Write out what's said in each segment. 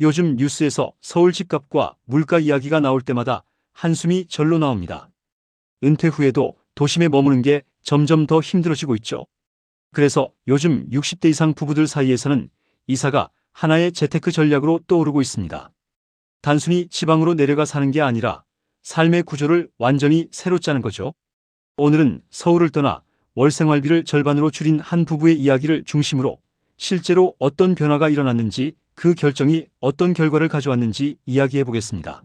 요즘 뉴스에서 서울 집값과 물가 이야기가 나올 때마다 한숨이 절로 나옵니다. 은퇴 후에도 도심에 머무는 게 점점 더 힘들어지고 있죠. 그래서 요즘 60대 이상 부부들 사이에서는 이사가 하나의 재테크 전략으로 떠오르고 있습니다. 단순히 지방으로 내려가 사는 게 아니라 삶의 구조를 완전히 새로 짜는 거죠. 오늘은 서울을 떠나 월 생활비를 절반으로 줄인 한 부부의 이야기를 중심으로 실제로 어떤 변화가 일어났는지, 그 결정이 어떤 결과를 가져왔는지 이야기해 보겠습니다.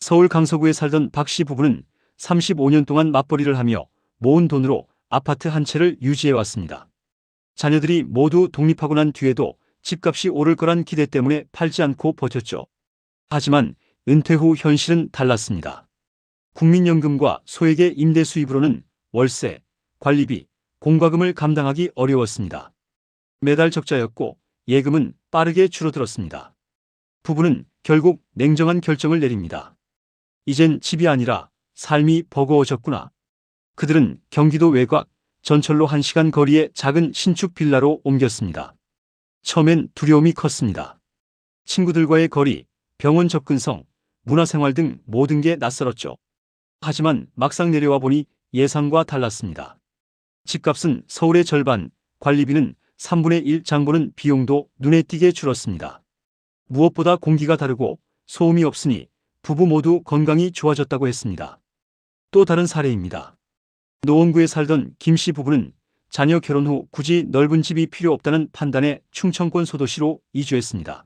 서울 강서구에 살던 박 씨 부부는 35년 동안 맞벌이를 하며 모은 돈으로 아파트 한 채를 유지해 왔습니다. 자녀들이 모두 독립하고 난 뒤에도 집값이 오를 거란 기대 때문에 팔지 않고 버텼죠. 하지만 은퇴 후 현실은 달랐습니다. 국민연금과 소액의 임대 수입으로는 월세, 관리비, 공과금을 감당하기 어려웠습니다. 매달 적자였고 예금은 빠르게 줄어들었습니다. 부부는 결국 냉정한 결정을 내립니다. 이젠 집이 아니라 삶이 버거워졌구나. 그들은 경기도 외곽, 전철로 1시간 거리의 작은 신축 빌라로 옮겼습니다. 처음엔 두려움이 컸습니다. 친구들과의 거리, 병원 접근성, 문화생활 등 모든 게 낯설었죠. 하지만 막상 내려와 보니 예상과 달랐습니다. 집값은 서울의 절반, 관리비는 3분의 1 장보는 비용도 눈에 띄게 줄었습니다. 무엇보다 공기가 다르고 소음이 없으니 부부 모두 건강이 좋아졌다고 했습니다. 또 다른 사례입니다. 노원구에 살던 김 씨 부부는 자녀 결혼 후 굳이 넓은 집이 필요 없다는 판단에 충청권 소도시로 이주했습니다.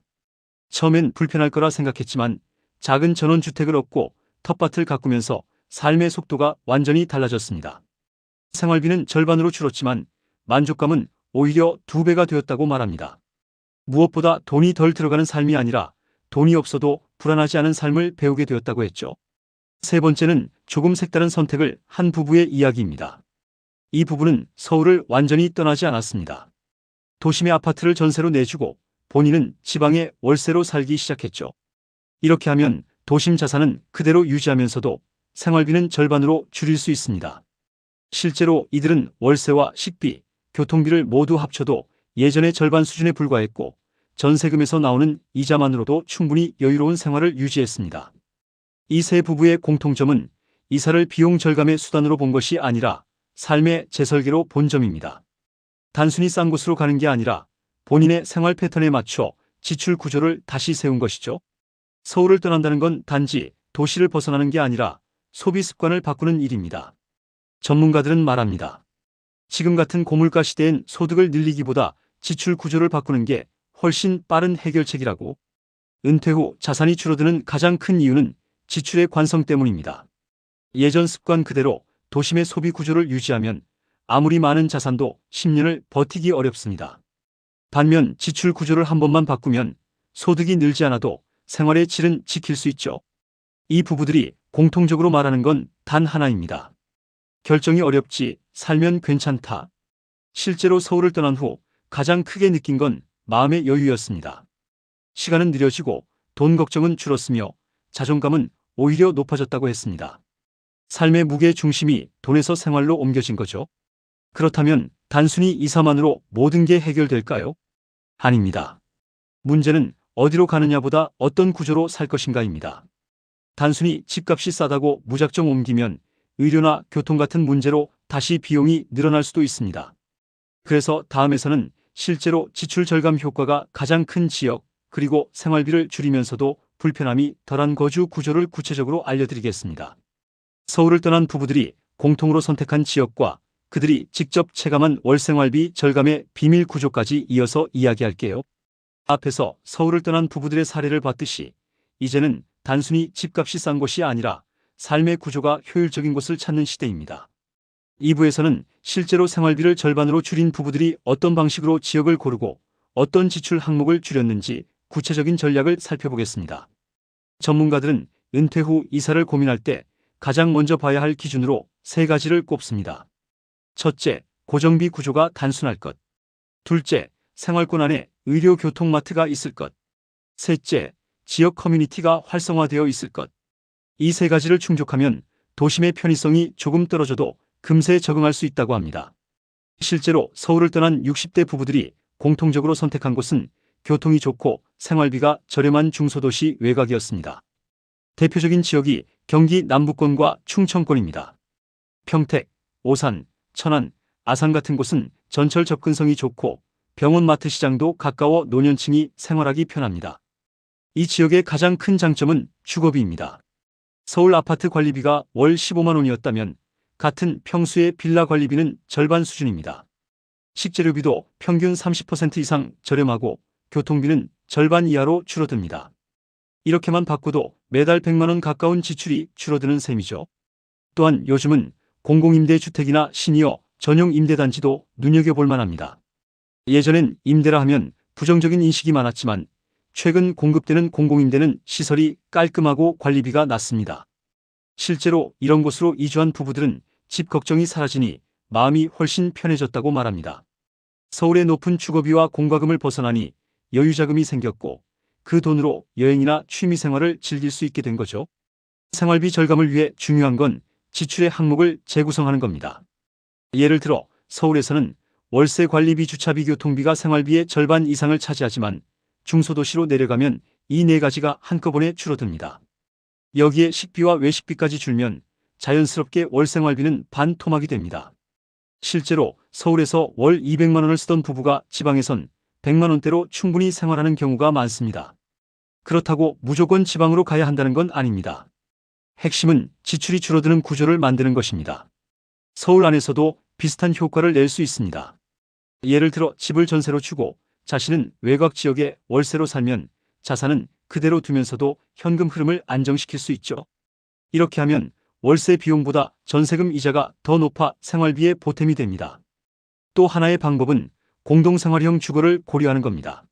처음엔 불편할 거라 생각했지만 작은 전원주택을 얻고 텃밭을 가꾸면서 삶의 속도가 완전히 달라졌습니다. 생활비는 절반으로 줄었지만 만족감은 오히려 2배가 되었다고 말합니다. 무엇보다 돈이 덜 들어가는 삶이 아니라 돈이 없어도 불안하지 않은 삶을 배우게 되었다고 했죠. 세 번째는 조금 색다른 선택을 한 부부의 이야기입니다. 이 부부는 서울을 완전히 떠나지 않았습니다. 도심의 아파트를 전세로 내주고 본인은 지방의 월세로 살기 시작했죠. 이렇게 하면 도심 자산은 그대로 유지하면서도 생활비는 절반으로 줄일 수 있습니다. 실제로 이들은 월세와 식비, 교통비를 모두 합쳐도 예전의 절반 수준에 불과했고 전세금에서 나오는 이자만으로도 충분히 여유로운 생활을 유지했습니다. 이 세 부부의 공통점은 이사를 비용 절감의 수단으로 본 것이 아니라 삶의 재설계로 본 점입니다. 단순히 싼 곳으로 가는 게 아니라 본인의 생활 패턴에 맞춰 지출 구조를 다시 세운 것이죠. 서울을 떠난다는 건 단지 도시를 벗어나는 게 아니라 소비 습관을 바꾸는 일입니다. 전문가들은 말합니다. 지금 같은 고물가 시대엔 소득을 늘리기보다 지출 구조를 바꾸는 게 훨씬 빠른 해결책이라고. 은퇴 후 자산이 줄어드는 가장 큰 이유는 지출의 관성 때문입니다. 예전 습관 그대로 도심의 소비 구조를 유지하면 아무리 많은 자산도 10년을 버티기 어렵습니다. 반면 지출 구조를 한 번만 바꾸면 소득이 늘지 않아도 생활의 질은 지킬 수 있죠. 이 부부들이 공통적으로 말하는 건 단 하나입니다. 결정이 어렵지 살면 괜찮다. 실제로 서울을 떠난 후 가장 크게 느낀 건 마음의 여유였습니다. 시간은 느려지고 돈 걱정은 줄었으며 자존감은 오히려 높아졌다고 했습니다. 삶의 무게 중심이 돈에서 생활로 옮겨진 거죠. 그렇다면 단순히 이사만으로 모든 게 해결될까요? 아닙니다. 문제는 어디로 가느냐보다 어떤 구조로 살 것인가입니다. 단순히 집값이 싸다고 무작정 옮기면 의료나 교통 같은 문제로 다시 비용이 늘어날 수도 있습니다. 그래서 다음에서는 실제로 지출 절감 효과가 가장 큰 지역, 그리고 생활비를 줄이면서도 불편함이 덜한 거주 구조를 구체적으로 알려드리겠습니다. 서울을 떠난 부부들이 공통으로 선택한 지역과 그들이 직접 체감한 월생활비 절감의 비밀 구조까지 이어서 이야기할게요. 앞에서 서울을 떠난 부부들의 사례를 봤듯이 이제는 단순히 집값이 싼 곳이 아니라 삶의 구조가 효율적인 곳을 찾는 시대입니다. 2부에서는 실제로 생활비를 절반으로 줄인 부부들이 어떤 방식으로 지역을 고르고 어떤 지출 항목을 줄였는지 구체적인 전략을 살펴보겠습니다. 전문가들은 은퇴 후 이사를 고민할 때 가장 먼저 봐야 할 기준으로 3가지를 꼽습니다. 첫째, 고정비 구조가 단순할 것. 둘째, 생활권 안에 의료 교통마트가 있을 것. 셋째, 지역 커뮤니티가 활성화되어 있을 것. 이 3가지를 충족하면 도심의 편의성이 조금 떨어져도 금세 적응할 수 있다고 합니다. 실제로 서울을 떠난 60대 부부들이 공통적으로 선택한 곳은 교통이 좋고 생활비가 저렴한 중소도시 외곽이었습니다. 대표적인 지역이 경기 남부권과 충청권입니다. 평택, 오산, 천안, 아산 같은 곳은 전철 접근성이 좋고 병원 마트 시장도 가까워 노년층이 생활하기 편합니다. 이 지역의 가장 큰 장점은 주거비입니다. 서울 아파트 관리비가 월 15만 원이었다면 같은 평수의 빌라 관리비는 절반 수준입니다. 식재료비도 평균 30% 이상 저렴하고 교통비는 절반 이하로 줄어듭니다. 이렇게만 바꿔도 매달 100만 원 가까운 지출이 줄어드는 셈이죠. 또한 요즘은 공공임대주택이나 시니어 전용 임대단지도 눈여겨볼 만합니다. 예전엔 임대라 하면 부정적인 인식이 많았지만 최근 공급되는 공공임대는 시설이 깔끔하고 관리비가 낮습니다. 실제로 이런 곳으로 이주한 부부들은 집 걱정이 사라지니 마음이 훨씬 편해졌다고 말합니다. 서울의 높은 주거비와 공과금을 벗어나니 여유자금이 생겼고 그 돈으로 여행이나 취미생활을 즐길 수 있게 된 거죠. 생활비 절감을 위해 중요한 건 지출의 항목을 재구성하는 겁니다. 예를 들어 서울에서는 월세 관리비, 주차비, 교통비가 생활비의 절반 이상을 차지하지만 중소도시로 내려가면 이 네 가지가 한꺼번에 줄어듭니다. 여기에 식비와 외식비까지 줄면 자연스럽게 월 생활비는 반토막이 됩니다. 실제로 서울에서 월 200만 원을 쓰던 부부가 지방에선 100만 원대로 충분히 생활하는 경우가 많습니다. 그렇다고 무조건 지방으로 가야 한다는 건 아닙니다. 핵심은 지출이 줄어드는 구조를 만드는 것입니다. 서울 안에서도 비슷한 효과를 낼 수 있습니다. 예를 들어 집을 전세로 주고 자신은 외곽 지역에 월세로 살면 자산은 그대로 두면서도 현금 흐름을 안정시킬 수 있죠. 이렇게 하면 월세 비용보다 전세금 이자가 더 높아 생활비에 보탬이 됩니다. 또 하나의 방법은 공동생활형 주거를 고려하는 겁니다.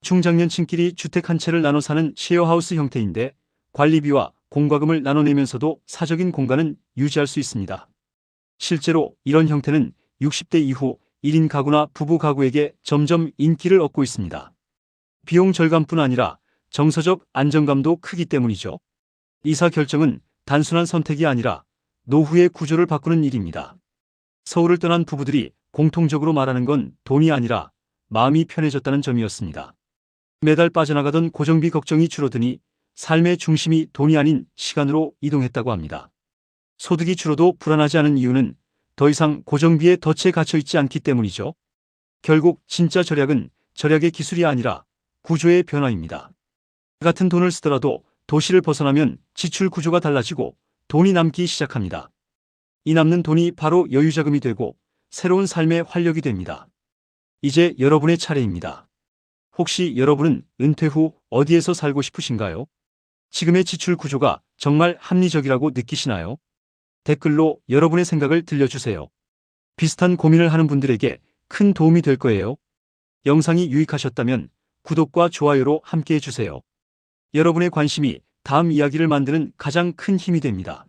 중장년층끼리 주택 한 채를 나눠 사는 쉐어하우스 형태인데 관리비와 공과금을 나눠내면서도 사적인 공간은 유지할 수 있습니다. 실제로 이런 형태는 60대 이후 1인 가구나 부부 가구에게 점점 인기를 얻고 있습니다. 비용 절감뿐 아니라 정서적 안정감도 크기 때문이죠. 이사 결정은 단순한 선택이 아니라 노후의 구조를 바꾸는 일입니다. 서울을 떠난 부부들이 공통적으로 말하는 건 돈이 아니라 마음이 편해졌다는 점이었습니다. 매달 빠져나가던 고정비 걱정이 줄어드니 삶의 중심이 돈이 아닌 시간으로 이동했다고 합니다. 소득이 줄어도 불안하지 않은 이유는 더 이상 고정비에 덫에 갇혀 있지 않기 때문이죠. 결국 진짜 절약은 절약의 기술이 아니라 구조의 변화입니다. 같은 돈을 쓰더라도 도시를 벗어나면 지출 구조가 달라지고 돈이 남기 시작합니다. 이 남는 돈이 바로 여유자금이 되고 새로운 삶의 활력이 됩니다. 이제 여러분의 차례입니다. 혹시 여러분은 은퇴 후 어디에서 살고 싶으신가요? 지금의 지출 구조가 정말 합리적이라고 느끼시나요? 댓글로 여러분의 생각을 들려주세요. 비슷한 고민을 하는 분들에게 큰 도움이 될 거예요. 영상이 유익하셨다면 구독과 좋아요로 함께 해주세요. 여러분의 관심이 다음 이야기를 만드는 가장 큰 힘이 됩니다.